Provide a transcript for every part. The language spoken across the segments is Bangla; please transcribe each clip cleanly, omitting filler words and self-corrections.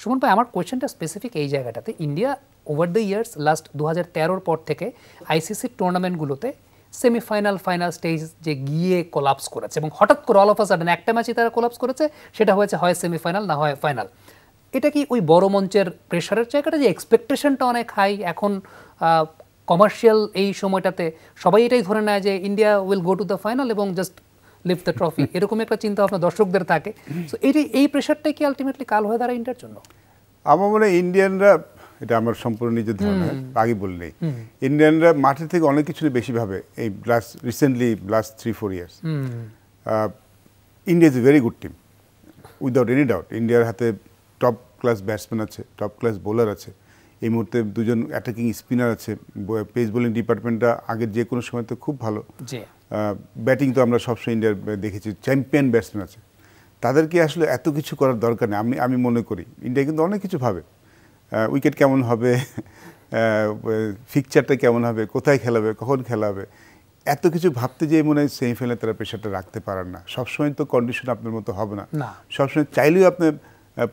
সুমন ভাই, আমার কোয়েশ্চেনটা স্পেসিফিক এই জায়গাটাতে। India over the years last 2013-র পর থেকে আইসিসি টুর্নামেন্টগুলোতে সেমিফাইনাল ফাইনাল স্টেজ যে গিয়ে কোলাপস করেছে, এবং হঠাৎ করে অল অফ আ সাডেন একটা ম্যাচই তারা কোলাপস করেছে, সেটা হয়েছে হয় সেমিফাইনাল না হয় ফাইনাল। এটা কি ওই বড় মঞ্চের প্রেশারের জায়গাটা, যে এক্সপেকটেশনটা অনেক হাই এখন কমার্শিয়াল এই সময়টাতে সবাই এটাই ধরে নেয় যে India will go to the final এবং জাস্ট লিফট দ্য ট্রফি, এরকম একটা চিন্তা ভাবনা দর্শকদের থাকে। সো এই প্রেশারটাই কি আলটিমেটলি কাল হয়ে দাঁড়ায় ইন্ডিয়ার জন্য? আমার মনে হয় ইন্ডিয়ানরা, এটা আমার সম্পূর্ণ নিজের ধারণা, আগে বললেই ইন্ডিয়ানরা মাঠের থেকে অনেক কিছু বেশি ভাবে। এই recently last 3-4 years India is a very good team, without any doubt. ইন্ডিয়ার হাতে টপ ক্লাস ব্যাটসম্যান আছে, টপ ক্লাস বোলার আছে, এই মুহূর্তে দুজন অ্যাটাকিং স্পিনার আছে, পেস বোলিং ডিপার্টমেন্টটা আগের যে কোনো সময় তো খুব ভালো। ব্যাটিং তো আমরা সবসময় ইন্ডিয়ার দেখেছি, চ্যাম্পিয়ন ব্যাটসম্যান আছে। তাদেরকে আসলে এত কিছু করার দরকার নেই। আমি মনে করি ইন্ডিয়া কিন্তু অনেক কিছু ভাবে, উইকেট কেমন হবে, ফিকচারটা কেমন হবে, কোথায় খেলাবে, কখন খেলাবে, এত কিছু ভাবতে যেয়ে মনে হয় সেমিফাইনালে তারা প্রেশারটা রাখতে পারেন না। সবসময় তো কন্ডিশন আপনার মতো হবে না, সবসময় চাইলেও আপনার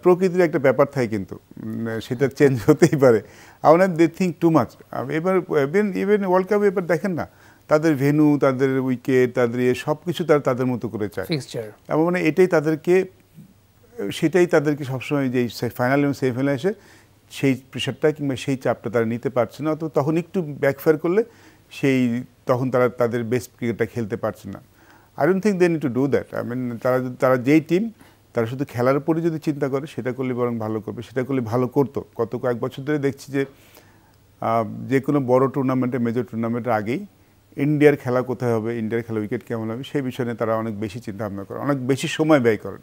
প্রকৃতির একটা ব্যাপার থাকে, কিন্তু সেটা চেঞ্জ হতেই পারে। আমার দে থিঙ্ক টু মাচ। এবার ইভেন ওয়ার্ল্ড কাপে এবার দেখেন না, তাদের ভেন্যু, তাদের উইকেট, তাদের সব কিছু তাদের মতো করে চায়। আমার মানে সেটাই তাদেরকে সবসময় যে ফাইনাল এবং সেমিফাইনালে এসে সেই প্রেশারটা কিংবা সেই চাপটা তারা নিতে পারছে না, অথবা তখন একটু ব্যাকফায়ার করলে তখন তারা তাদের বেস্ট ক্রিকেটটা খেলতে পারছে না। I don't think they need to do that. তারা যেই টিম, তারা শুধু খেলার উপরই যদি চিন্তা করে, সেটা করলে বরং ভালো করবে, সেটা করলে ভালো করতো। গত কয়েক বছর ধরে দেখছি যে কোনো বড় টুর্নামেন্টে, মেজর টুর্নামেন্টের আগেই ইন্ডিয়ার খেলা কোথায় হবে, ইন্ডিয়ার খেলা উইকেট কেমন হবে, সেই বিষয়ে নিয়ে তারা অনেক বেশি চিন্তা ভাবনা করে, অনেক বেশি সময় ব্যয় করেন।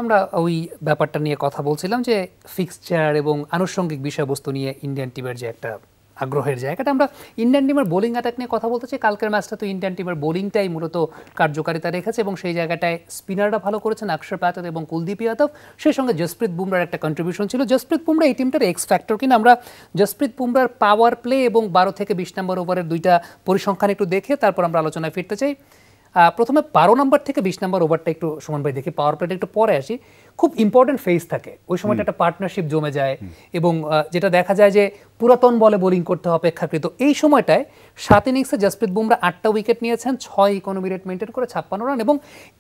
আমরা ওই ব্যাপারটা নিয়ে কথা বলছিলাম যে ফিক্সচার এবং আনুষঙ্গিক বিষয়বস্তু নিয়ে ইন্ডিয়ান টিমের যে একটা আগ্রহের জায়গাটা, আমরা ইন্ডিয়ান টিমের বোলিং অ্যাটাক নিয়ে কথা বলতে চাই। কালকের ম্যাচটা তো ইন্ডিয়ান টিমের বোলিংটাই মূলত কার্যকারিতা রেখেছে, এবং সেই জায়গাটায় স্পিনাররা ভালো করেছেন, অক্ষর প্যাটেল এবং কুলদীপ যাদব, সেই সঙ্গে জসপ্রীত বুমরার একটা কন্ট্রিবিউশন ছিল। জসপ্রীত বুমরা এই টিমটার এক্স ফ্যাক্টর কিনা। আমরা জসপ্রীত বুমরার পাওয়ার প্লে এবং 12 থেকে 20 নম্বর ওভারের দুইটা পরিসংখ্যান একটু দেখে তারপর আমরা আলোচনায় ফিরতে চাই। প্রথমে 12 নম্বর থেকে 20 নম্বর ওভারটা একটু সুমন ভাই দেখি, পাওয়ার প্লেটা একটু পরে আসি। খুব ইম্পর্টেন্ট ফেজ থাকে ওই সময়টা, একটা পার্টনারশিপ জমে যায়, এবং যেটা দেখা যায় যে পুরাতন বলে বোলিং করতে অপেক্ষাকৃত। এই সময়টায় 7 ইনিংসে জসপ্রীত বুমরা 8টা উইকেট নিয়েছেন, 6 ইকোনমি রেট মেনটেন করে 56 রান, এবং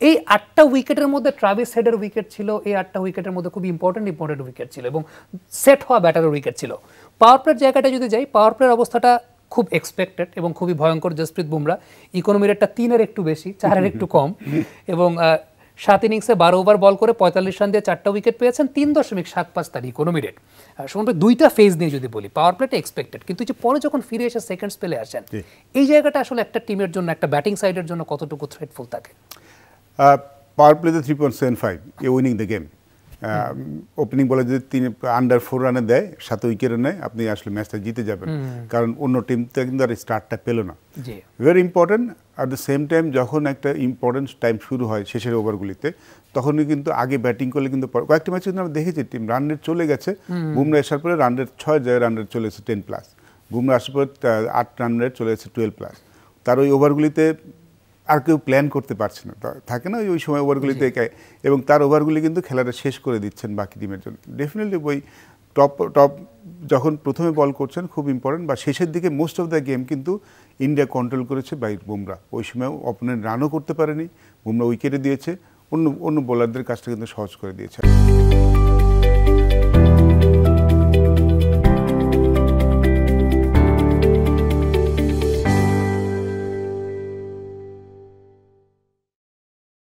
এই 8টা উইকেটের মধ্যে ট্রাভিস হেডের উইকেট ছিল। এই 8টা উইকেটের মধ্যে খুব ইম্পর্টেন্ট উইকেট ছিল, এবং সেট হওয়া ব্যাটারের উইকেট ছিল। পাওয়ার প্লের জায়গাটা যদি যাই, পাওয়ার প্লের অবস্থাটা খুব এক্সপেক্টেড এবং খুবই ভয়ঙ্কর। জসপ্রীত বুমরা ইকোনমি রেটটা 3-এর একটু বেশি, 4-এর একটু কম, এবং 7 ইনিংসে 12 ওভার বল করে 45 রান দিয়ে 4টা উইকেট পেয়েছেন, 3.75 তার ইকোনমি রেট। শুনুন, দুইটা ফেজ নিয়ে যদি বলি, পাওয়ার প্লেটা এক্সপেক্টেড, কিন্তু যে পরে যখন ফিরে এসে সেকেন্ড স্পেলে আসেন, এই জায়গাটা আসলে একটা টিমের জন্য, একটা ব্যাটিং সাইডের জন্য কতটুকু থ্রেটফুল থাকে? পাওয়ার প্লেতে 3.75 উইনিং দ্য গেম। ওপেনিং বলে যদি 3 আন্ডার 4 রানে দেয়, 7 উইকেটে নেয়, আপনি আসলে ম্যাচটা জিতে যাবেন, কারণ অন্য টিমটা কিন্তু আর স্টার্টটা পেল না। Very important. At the same time যখন একটা ইম্পর্টেন্ট টাইম শুরু হয় শেষের ওভারগুলিতে, তখনই কিন্তু আগে ব্যাটিং করলে কিন্তু কয়েকটা ম্যাচে কিন্তু আমরা দেখেছি টিম রান রেট চলে গেছে। বুমরা আসার পরে রান রেট 6 জায়গায় রান রেট চলে গেছে 10+। বুমরা আসার পরে 8 রান রেট চলে গেছে 12+। তার ওই ওভারগুলিতে আর কেউ প্ল্যান করতে পারছে না, থাকে না ওই সময় ওভারগুলিতে, এবং তার ওভারগুলি কিন্তু খেলাটা শেষ করে দিচ্ছেন বাকি টিমের জন্য। ডেফিনেটলি ওই টপ যখন প্রথমে বল করছেন খুব ইম্পর্টেন্ট, বা শেষের দিকে মোস্ট অফ দ্য গেম কিন্তু ইন্ডিয়া কন্ট্রোল করেছে বাই বুমরা। ওই সময় অপোনেন্ট রানও করতে পারেনি, বুমরা উইকেটে দিয়েছে, অন্য বোলারদের কাজটা কিন্তু সহজ করে দিয়েছে।